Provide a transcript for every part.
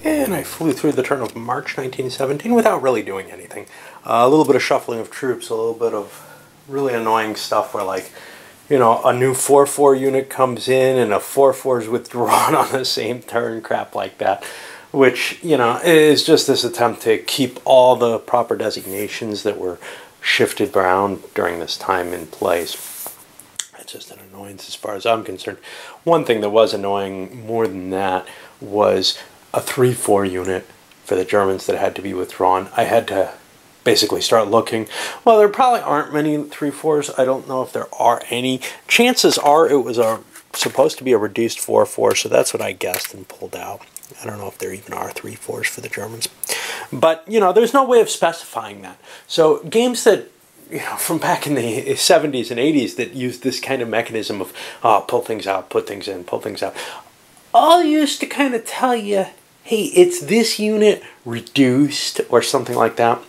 And I flew through the turn of March 1917 without really doing anything. A little bit of shuffling of troops, a little bit of really annoying stuff where, like, you know, a new 4-4 unit comes in and a 4-4 is withdrawn on the same turn, crap like that. Which, you know, is just this attempt to keep all the proper designations that were shifted around during this time in place. It's just an annoyance as far as I'm concerned. One thing that was annoying more than that was a 3-4 unit for the Germans that had to be withdrawn. I had to basically start looking. Well, there probably aren't many 3-4s. I don't know if there are any. Chances are it was supposed to be a reduced 4-4, so that's what I guessed and pulled out. I don't know if there even are 3-4s for the Germans. But, you know, there's no way of specifying that. So games that, you know, from back in the 70s and 80s that used this kind of mechanism of pull things out, put things in, pull things out, all used to kind of tell you, hey, it's this unit reduced or something like that.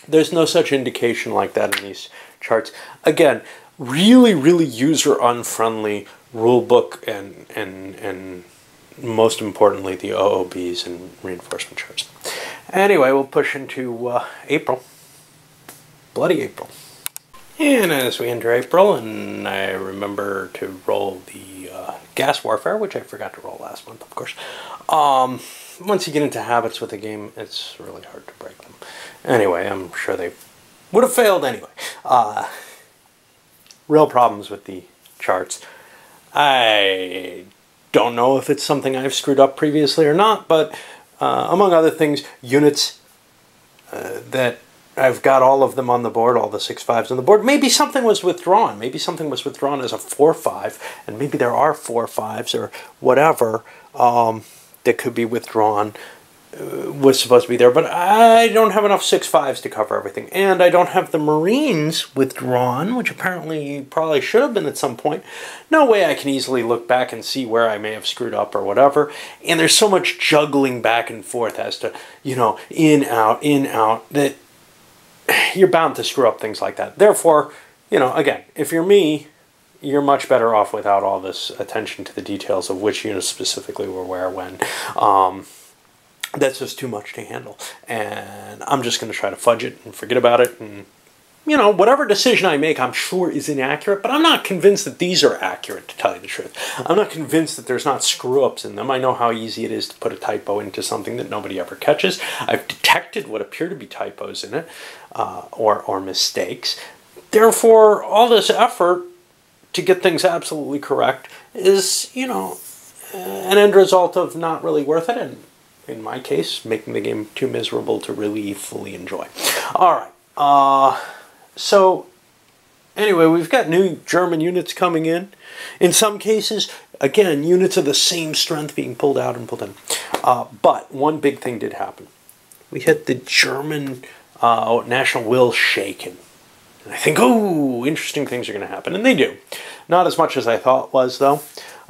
There's no such indication like that in these charts. Again, really, really user-unfriendly rulebook and most importantly, the OOBs and reinforcement charts. Anyway, we'll push into April. Bloody April. And as we enter April, and I remember to roll the gas warfare, which I forgot to roll last month, of course. Once you get into habits with the game, it's really hard to break them. Anyway, I'm sure they would have failed anyway. Real problems with the charts. I don't know if it's something I've screwed up previously or not, but among other things, units that I've got all of them on the board, all the 6-5s on the board. Maybe something was withdrawn. Maybe something was withdrawn as a 4-5, and maybe there are 4-5s or whatever that could be withdrawn, was supposed to be there. But I don't have enough 6-5s to cover everything. And I don't have the Marines withdrawn, which apparently probably should have been at some point. No way I can easily look back and see where I may have screwed up or whatever. And there's so much juggling back and forth as to, you know, in, out, that you're bound to screw up things like that. Therefore, you know, again, if you're me, you're much better off without all this attention to the details of which units specifically were where, when. That's just too much to handle. And I'm just going to try to fudge it and forget about it. And, you know, whatever decision I make, I'm sure is inaccurate, but I'm not convinced that these are accurate, to tell you the truth. I'm not convinced that there's not screw-ups in them. I know how easy it is to put a typo into something that nobody ever catches. I've detected what appear to be typos in it, or mistakes. Therefore, all this effort to get things absolutely correct is, you know, an end result of not really worth it, and in my case, making the game too miserable to really fully enjoy. All right. So, anyway, we've got new German units coming in. In some cases, again, units of the same strength being pulled out and pulled in. But one big thing did happen. We had the German national will shaken. And I think, oh, interesting things are going to happen. And they do. Not as much as I thought was, though.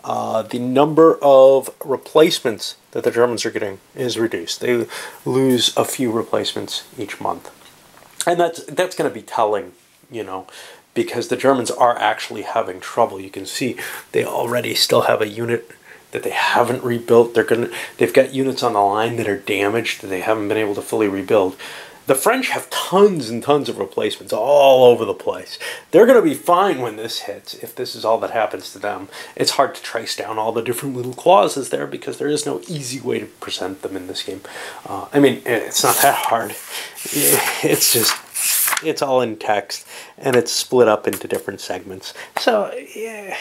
The number of replacements that the Germans are getting is reduced. They lose a few replacements each month. And that's going to be telling, you know, because the Germans are actually having trouble. You can see they already still have a unit that they haven't rebuilt. They've got units on the line that are damaged that they haven't been able to fully rebuild. The French have tons and tons of replacements all over the place. They're going to be fine when this hits, if this is all that happens to them. It's hard to trace down all the different little clauses there because there is no easy way to present them in this game. I mean, it's not that hard. It's just, it's all in text, and it's split up into different segments. So, yeah,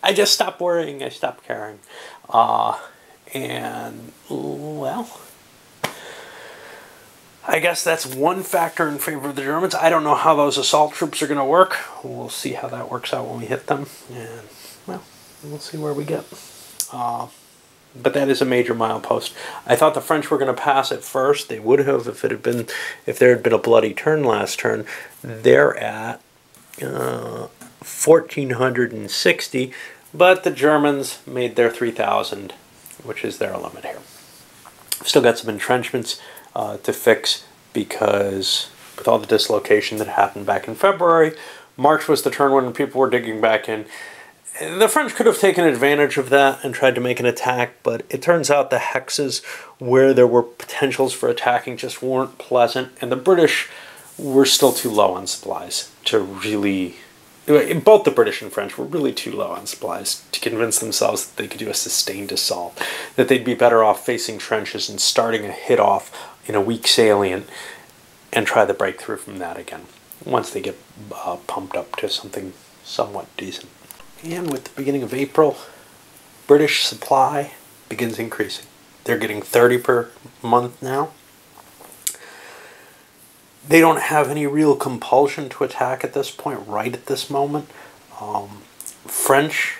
I just stopped worrying. I stopped caring. And, well, I guess that's one factor in favor of the Germans. I don't know how those assault troops are going to work. We'll see how that works out when we hit them. And, well, we'll see where we get. But that is a major milepost. I thought the French were going to pass it first. They would have if there had been a bloody turn last turn. They're at 1,460, but the Germans made their 3,000, which is their limit here. Still got some entrenchments to fix because with all the dislocation that happened back in February, March was the turn when people were digging back in. The French could have taken advantage of that and tried to make an attack, but it turns out the hexes where there were potentials for attacking just weren't pleasant, and the British were still too low on supplies to really... Both the British and French were really too low on supplies to convince themselves that they could do a sustained assault, that they'd be better off facing trenches and starting a hit off in a weak salient and try the breakthrough from that again, once they get pumped up to something somewhat decent. And with the beginning of April, British supply begins increasing. They're getting 30 per month now. They don't have any real compulsion to attack at this point, right at this moment. French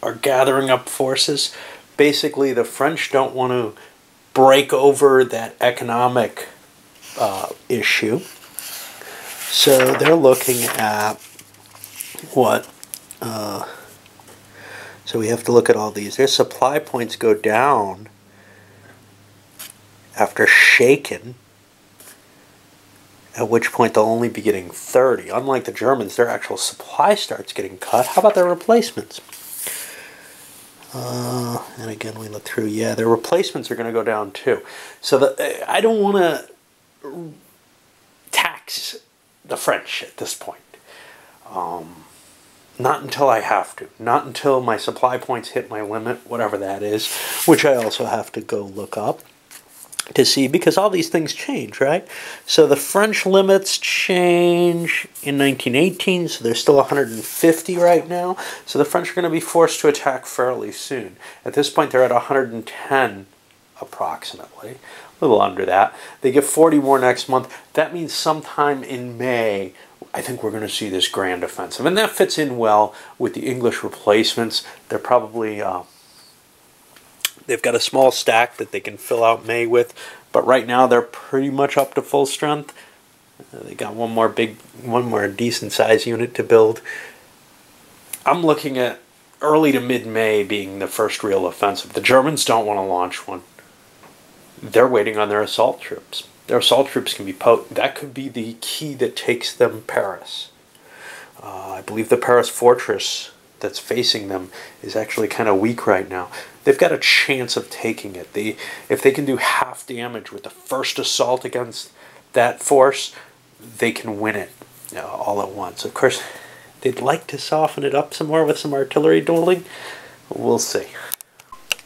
are gathering up forces. Basically, the French don't want to break over that economic issue. So they're looking at what? So we have to look at all these. Their supply points go down after shaken, at which point they'll only be getting 30. Unlike the Germans, their actual supply starts getting cut. How about their replacements? And again, we look through, yeah, their replacements are going to go down too. So I don't want to tax the French at this point. Not until I have to. Not until my supply points hit my limit, whatever that is, which I also have to go look up to see, because all these things change, right? So the French limits change in 1918, so they're still 150 right now. So the French are going to be forced to attack fairly soon. At this point, they're at 110 approximately, a little under that. They get 40 more next month. That means sometime in May, I think we're going to see this grand offensive. And that fits in well with the English replacements. They're probably... They've got a small stack that they can fill out May with, but right now they're pretty much up to full strength. They got one more decent size unit to build. I'm looking at early to mid-May being the first real offensive. The Germans don't want to launch one. They're waiting on their assault troops. Their assault troops can be potent. That could be the key that takes them Paris. I believe the Paris fortress that's facing them is actually kind of weak right now. They've got a chance of taking it. If they can do half damage with the first assault against that force, they can win it all at once. Of course, they'd like to soften it up some more with some artillery dueling. We'll see.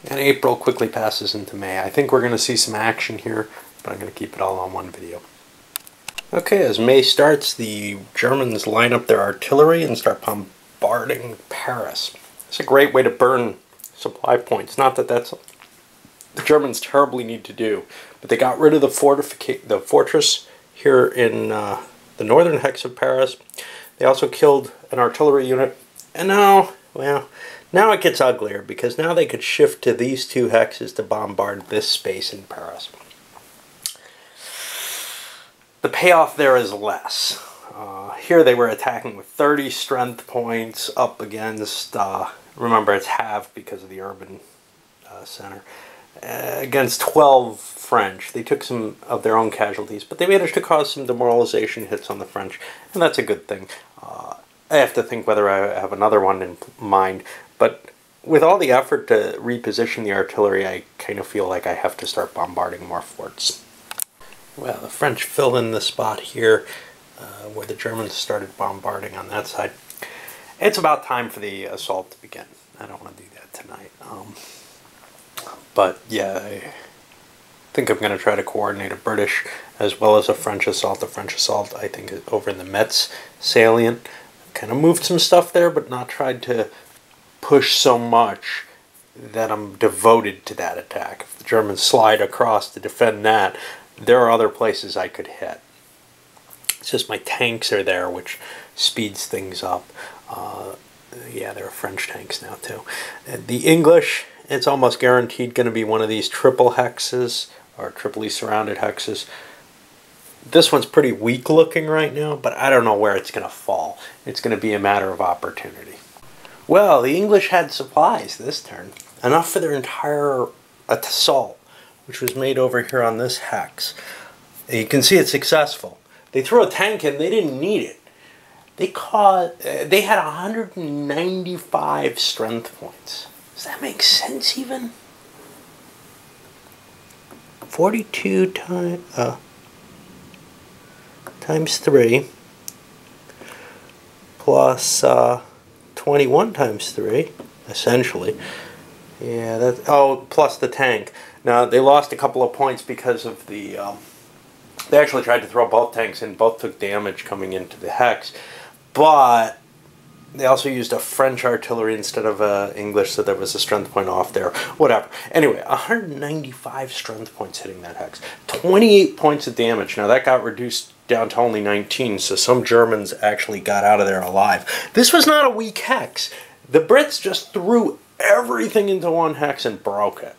And April quickly passes into May. I think we're going to see some action here, but I'm going to keep it all on one video. Okay, as May starts, the Germans line up their artillery and start bombarding Paris. It's a great way to burn supply points. Not that that's the Germans terribly need to do, but they got rid of the fortress here in the northern hex of Paris. They also killed an artillery unit, and now, well, now it gets uglier, because now they could shift to these two hexes to bombard this space in Paris. The payoff there is less. Here they were attacking with 30 strength points up against, remember it's halved because of the urban center, against 12 French. They took some of their own casualties, but they managed to cause some demoralization hits on the French, and that's a good thing. I have to think whether I have another one in mind, but with all the effort to reposition the artillery, I kind of feel like I have to start bombarding more forts. Well, the French filled in the spot here where the Germans started bombarding on that side. It's about time for the assault to begin. I don't want to do that tonight. But yeah, I think I'm going to try to coordinate a British as well as a French assault. The French assault, I think, is over in the Metz salient. Kind of moved some stuff there, but not tried to push so much that I'm devoted to that attack. If the Germans slide across to defend that, there are other places I could hit. It's just my tanks are there, which speeds things up. Yeah, there are French tanks now too. The English, it's almost guaranteed going to be one of these triple hexes, or triply surrounded hexes. This one's pretty weak looking right now, but I don't know where it's going to fall. It's going to be a matter of opportunity. Well, the English had supplies this turn. Enough for their entire assault, which was made over here on this hex. You can see it's successful. They threw a tank in, they didn't need it. they had 195 strength points. Does that make sense even? 42 times 3 plus 21 times 3, essentially. Yeah, that's, oh, plus the tank. Now, they lost a couple of points because of the, they actually tried to throw both tanks in, both took damage coming into the hex, but they also used a French artillery instead of English, so there was a strength point off there. Whatever. Anyway, 195 strength points hitting that hex. 28 points of damage. Now, that got reduced down to only 19, so some Germans actually got out of there alive. This was not a weak hex. The Brits just threw everything into one hex and broke it.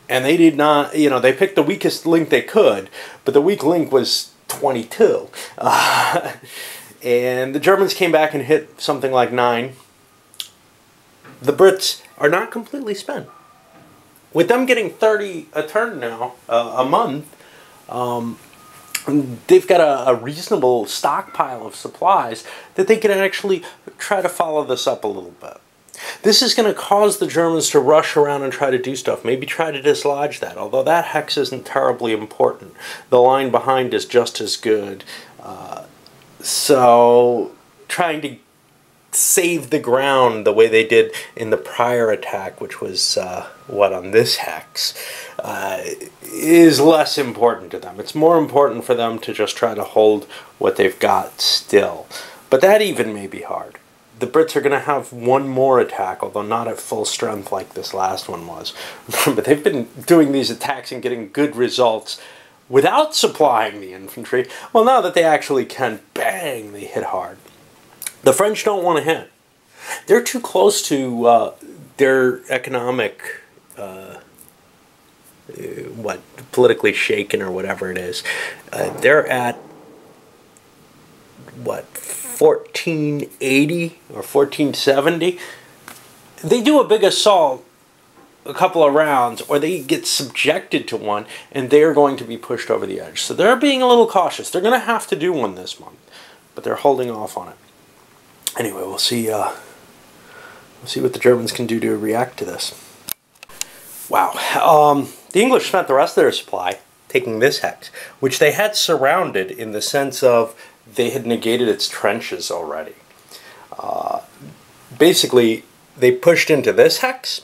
And they did not, you know, they picked the weakest link they could, but the weak link was 22. And the Germans came back and hit something like 9. The Brits are not completely spent. With them getting 30 a turn now, a month, they've got a reasonable stockpile of supplies that they can actually try to follow this up a little bit. This is going to cause the Germans to rush around and try to do stuff, maybe try to dislodge that, although that hex isn't terribly important. The line behind is just as good. So trying to save the ground the way they did in the prior attack, which was, on this hex, is less important to them. It's more important for them to just try to hold what they've got still. But that even may be hard. The Brits are going to have one more attack, although not at full strength like this last one was. But they've been doing these attacks and getting good results without supplying the infantry. Well, now that they actually can, bang, they hit hard. The French don't want to hit. They're too close to their economic, politically shaken or whatever it is. They're at, 1480 or 1470? They do a big assault a couple of rounds, or they get subjected to one, and they're going to be pushed over the edge. So they're being a little cautious. They're going to have to do one this month, but they're holding off on it. Anyway, we'll see what the Germans can do to react to this. Wow. The English spent the rest of their supply taking this hex, which they had surrounded in the sense of they had negated its trenches already. Basically, they pushed into this hex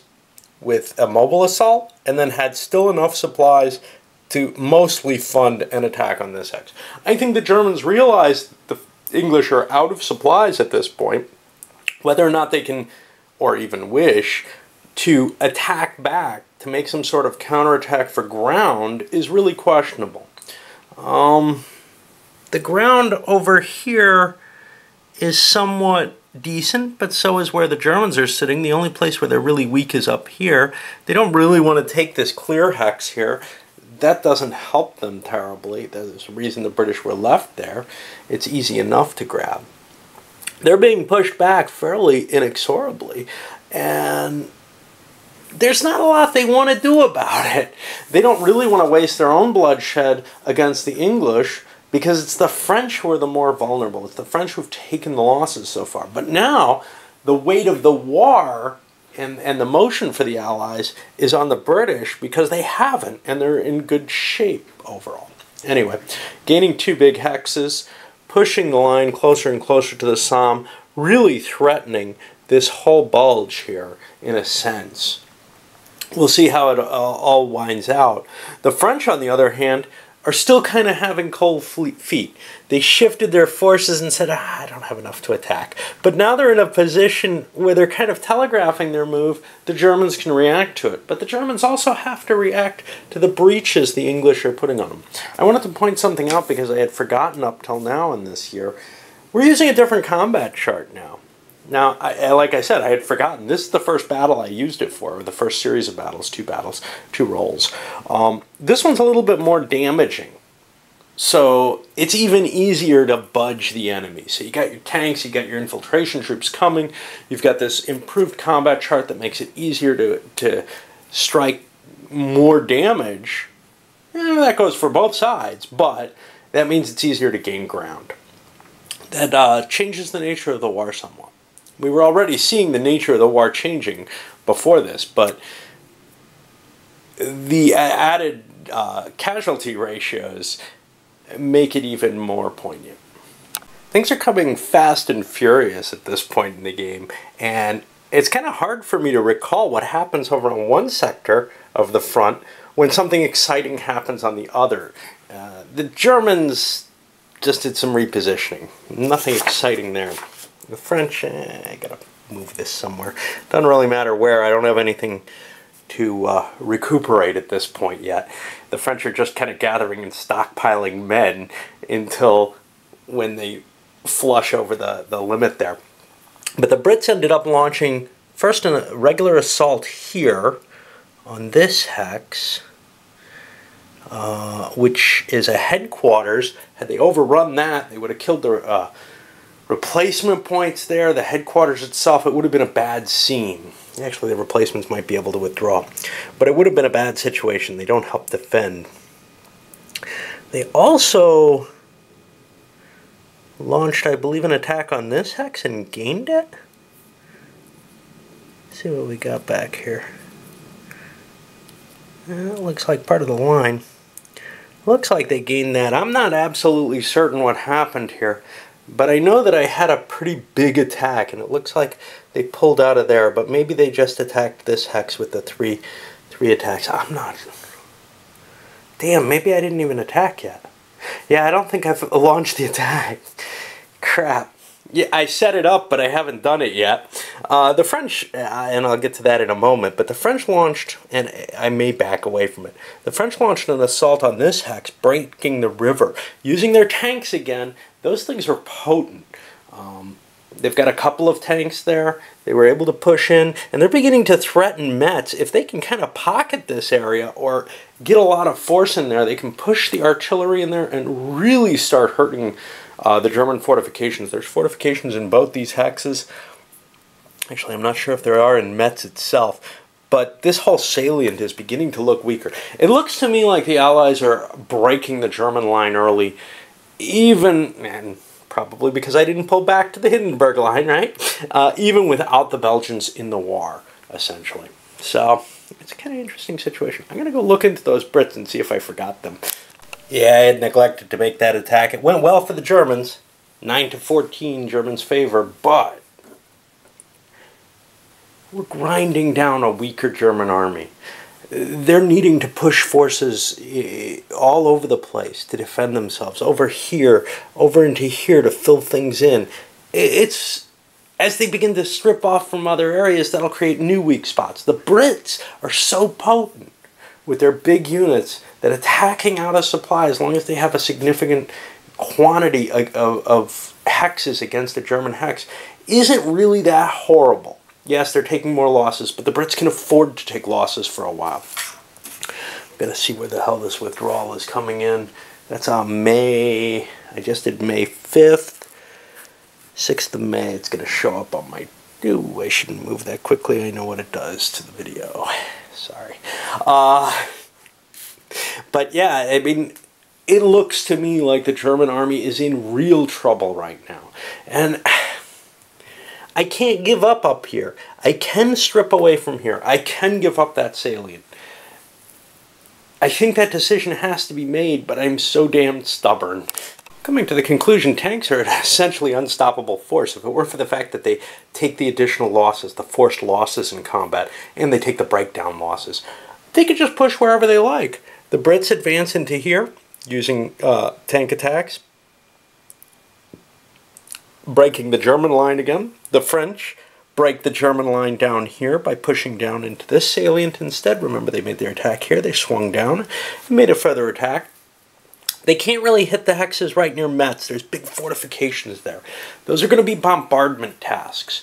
with a mobile assault, and then had still enough supplies to mostly fund an attack on this hex. I think the Germans realized the English are out of supplies at this point. Whether or not they can, or even wish, to attack back, to make some sort of counterattack for ground, is really questionable. The ground over here is somewhat decent, but so is where the Germans are sitting. The only place where they're really weak is up here. They don't really want to take this clear hex here. That doesn't help them terribly. There's a reason the British were left there. It's easy enough to grab. They're being pushed back fairly inexorably, and there's not a lot they want to do about it. They don't really want to waste their own bloodshed against the English, because it's the French who are the more vulnerable. It's the French who've taken the losses so far. But now, the weight of the war and the motion for the Allies is on the British, because they haven't, and they're in good shape overall. Anyway, gaining 2 big hexes, pushing the line closer and closer to the Somme, really threatening this whole bulge here, in a sense. We'll see how it all winds out. The French, on the other hand, are still kind of having cold feet. They shifted their forces and said, I don't have enough to attack. But now they're in a position where they're kind of telegraphing their move. The Germans can react to it. But the Germans also have to react to the breaches the English are putting on them. I wanted to point something out because I had forgotten up till now in this year. We're using a different combat chart now. Now, like I said, I had forgotten. This is the first battle I used it for, or the first series of battles, 2 rolls. This one's a little bit more damaging. So it's even easier to budge the enemy. So you got your tanks, you got your infiltration troops coming, you've got this improved combat chart that makes it easier to strike more damage. And that goes for both sides, but that means it's easier to gain ground. that changes the nature of the war somewhat. We were already seeing the nature of the war changing before this, but the added casualty ratios make it even more poignant. Things are coming fast and furious at this point in the game, and it's kind of hard for me to recall what happens over on one sector of the front when something exciting happens on the other. The Germans just did some repositioning. Nothing exciting there. The French, I gotta move this somewhere. Doesn't really matter where. I don't have anything to recuperate at this point yet. The French are just kind of gathering and stockpiling men until when they flush over the limit there. But the Brits ended up launching first a regular assault here on this hex, which is a headquarters. Had they overrun that, they would have killed the replacement points there. The headquarters itself, it would have been a bad scene. Actually, the replacements might be able to withdraw, but it would have been a bad situation. They don't help defend. They also launched, I believe, an attack on this hex and gained it. Let's see what we got back here. It looks like part of the line. Looks like they gained that. I'm not absolutely certain what happened here, but I know that I had a pretty big attack, and it looks like they pulled out of there, but maybe they just attacked this hex with the three attacks. I'm not... Damn, maybe I didn't even attack yet. Yeah, I don't think I've launched the attack. Crap. Yeah, I set it up, but I haven't done it yet. The French, and I'll get to that in a moment, but the French launched, and I may back away from it, the French launched an assault on this hex, breaking the river. Using their tanks again, those things are potent. They've got a couple of tanks there. They were able to push in, and they're beginning to threaten Metz. If they can kind of pocket this area or get a lot of force in there, they can push the artillery in there and really start hurting the German fortifications. There's fortifications in both these hexes. Actually, I'm not sure if there are in Metz itself, but this whole salient is beginning to look weaker. It looks to me like the Allies are breaking the German line early, even... and probably because I didn't pull back to the Hindenburg line, right? Even without the Belgians in the war, essentially. So, it's a kind of interesting situation. I'm going to go look into those Brits and see if I forgot them. Yeah, I had neglected to make that attack. It went well for the Germans. 9-14, Germans' favor, but we're grinding down a weaker German army. They're needing to push forces all over the place to defend themselves. Over here, over into here to fill things in. It's, as they begin to strip off from other areas, that'll create new weak spots. The Brits are so potent with their big units that attacking out of supply, as long as they have a significant quantity of hexes against a German hex, isn't really that horrible. Yes, they're taking more losses, but the Brits can afford to take losses for a while. Gotta see where the hell this withdrawal is coming in. That's on May, I just did May 5th. 6th of May, it's gonna show up on my... Ooh, I shouldn't move that quickly. I know what it does to the video. Sorry. But yeah, I mean, it looks to me like the German army is in real trouble right now. And I can't give up here. I can strip away from here. I can give up that salient. I think that decision has to be made, but I'm so damn stubborn. Coming to the conclusion, tanks are an essentially unstoppable force. If it weren't for the fact that they take the additional losses, the forced losses in combat, and they take the breakdown losses, they could just push wherever they like. The Brits advance into here using tank attacks, breaking the German line again. The French break the German line down here by pushing down into this salient instead. Remember, they made their attack here. They swung down and made a further attack. They can't really hit the hexes right near Metz. There's big fortifications there. Those are going to be bombardment tasks.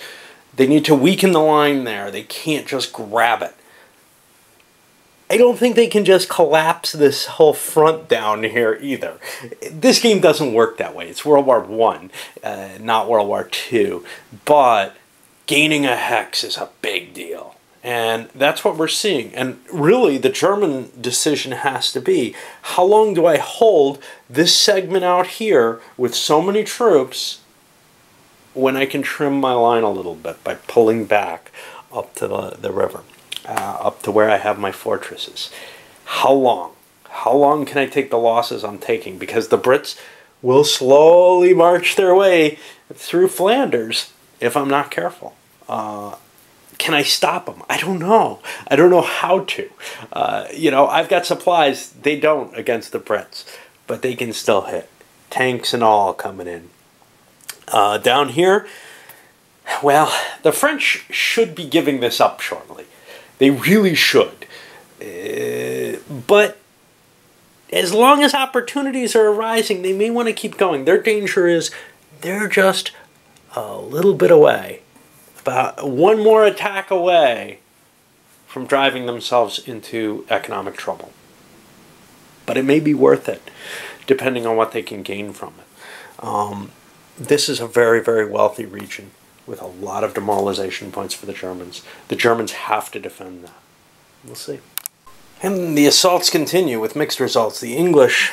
They need to weaken the line there. They can't just grab it. I don't think they can just collapse this whole front down here either. This game doesn't work that way. It's World War I, not World War II. But gaining a hex is a big deal. And that's what we're seeing. And really, the German decision has to be, how long do I hold this segment out here with so many troops when I can trim my line a little bit by pulling back up to the river, up to where I have my fortresses. How long? How long can I take the losses I'm taking? Because the Brits will slowly march their way through Flanders if I'm not careful. Can I stop them? I don't know. I don't know how to. You know, I've got supplies. They don't against the Brits, but they can still hit. Tanks and all coming in. Down here, well, the French should be giving this up shortly. They really should. But as long as opportunities are arising, they may want to keep going. Their danger is they're just a little bit away. About one more attack away from driving themselves into economic trouble. But it may be worth it, depending on what they can gain from it. This is a very, very wealthy region with a lot of demoralization points for the Germans. The Germans have to defend that. We'll see. And the assaults continue with mixed results. The English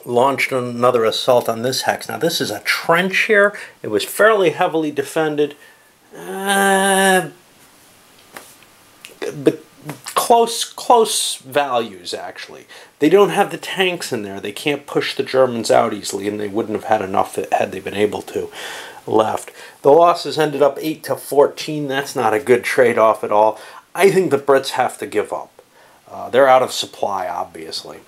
launched another assault on this hex. Now this is a trench here. It was fairly heavily defended. But close values, actually. They don't have the tanks in there. They can't push the Germans out easily, and they wouldn't have had enough had they been able to left. The losses ended up 8-14. That's not a good trade-off at all. I think the Brits have to give up. They're out of supply, obviously.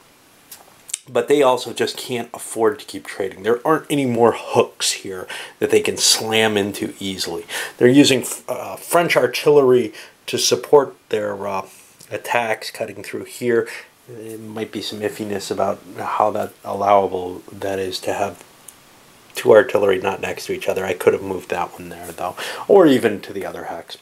But they also just can't afford to keep trading. There aren't any more hooks here that they can slam into easily. They're using French artillery to support their attacks cutting through here. There might be some iffiness about how allowable that is to have two artillery not next to each other. I could have moved that one there, though, or even to the other hex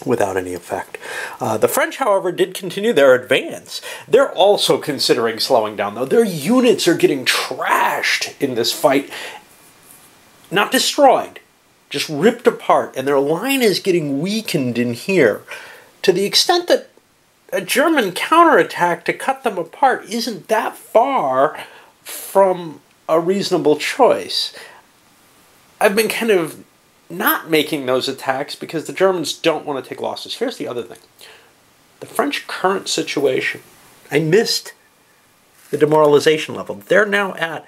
without any effect. The French, however, did continue their advance. They're also considering slowing down, though. Their units are getting trashed in this fight. Not destroyed, just ripped apart, and their line is getting weakened in here to the extent that a German counterattack to cut them apart isn't that far from a reasonable choice. I've been kind of not making those attacks because the Germans don't want to take losses. Here's the other thing. The French current situation, I missed the demoralization level. They're now at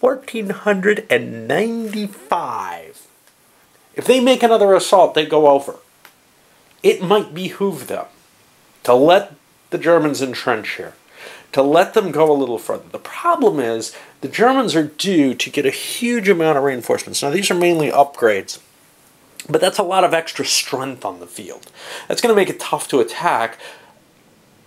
1,495. If they make another assault, they go over. It might behoove them to let the Germans entrench here, to let them go a little further. The problem is the Germans are due to get a huge amount of reinforcements. Now, these are mainly upgrades, but that's a lot of extra strength on the field. That's going to make it tough to attack,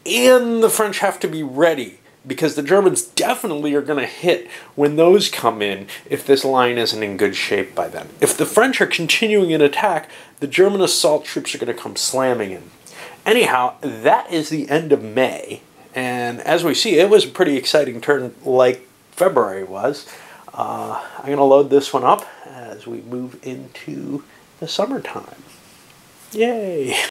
and the French have to be ready because the Germans definitely are going to hit when those come in if this line isn't in good shape by then. If the French are continuing an attack, the German assault troops are going to come slamming in. Anyhow, that is the end of May, and as we see, it was a pretty exciting turn like February was. I'm going to load this one up as we move into the summertime. Yay!